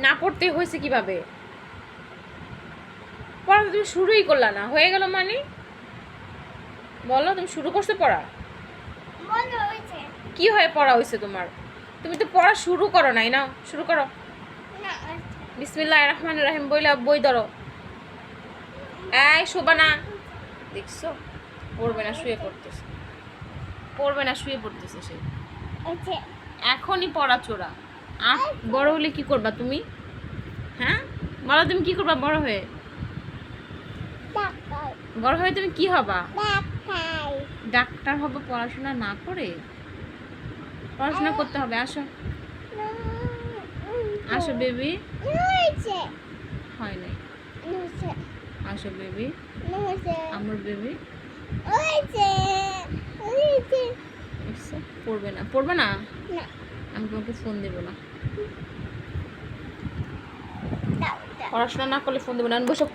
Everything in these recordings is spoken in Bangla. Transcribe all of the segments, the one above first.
না পড়তে হয়েছে কিভাবে? পড়া তো তুমি শুরুই করলা না, হয়ে গেল মানে? বলো, তুমি শুরু করছো পড়া? কি হয়ে পড়া হয়েছে তোমার? তুমি তো পড়া শুরু করো নাই। না, শুরু করো। বিসমিল্লাহির রহমানির রহিম বইলা বই ধরো। এই শোবা না, দেখছো? পড়বে না, শুয়ে পড়তেছে। পড়বে না, শুয়ে পড়তেছে সে। এখনই পড়া চোরা। বড় হলে কি করবা তুমি? হ্যাঁ, বলো তুমি কি করবা বড় হয়ে? বড় হয়ে তুমি কি হবা? ডাক্তার হবে পড়াশোনা না করে? পড়াশোনা করতে হবে। আসো, আসো বেবি। হয় নাই। আসো বেবি, আমার বেবি। পড়বে না, পড়বে না, আমি তোমাকে ফোন দেবো না। পড়াশোনা না করলে ফোন দেবো না। বসো,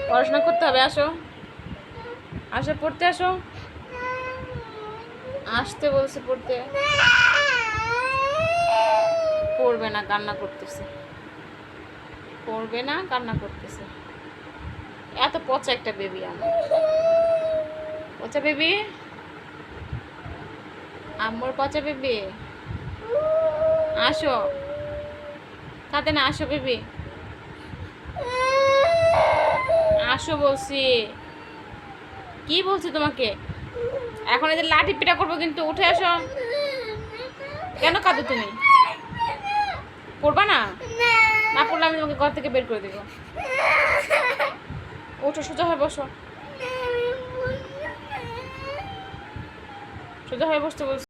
পড়াশোনা করতে হবে। আসো, আসো পড়তে আসো। আসতে বলছে পড়তে। পড়বে না, কান্না করতেছে। পড়বে না, কান্না করতেছে। এত পচা একটা বেবি আমার। পচা বেবি, আমার পচা বেবি। আসো, তাতে না, আসো বেবি, আসো বলছি। কি বলছি তোমাকে? এখন এদের লাঠি পিটা করবো কিন্তু। উঠে আসো। কেন কাঁদো তুমি? পড়বা না? না পড়লে আমি তোমাকে ঘর থেকে বের করে দেবো। ওঠো, সোজা হয়ে বসো। সোজা হয়ে বসতে বলছি।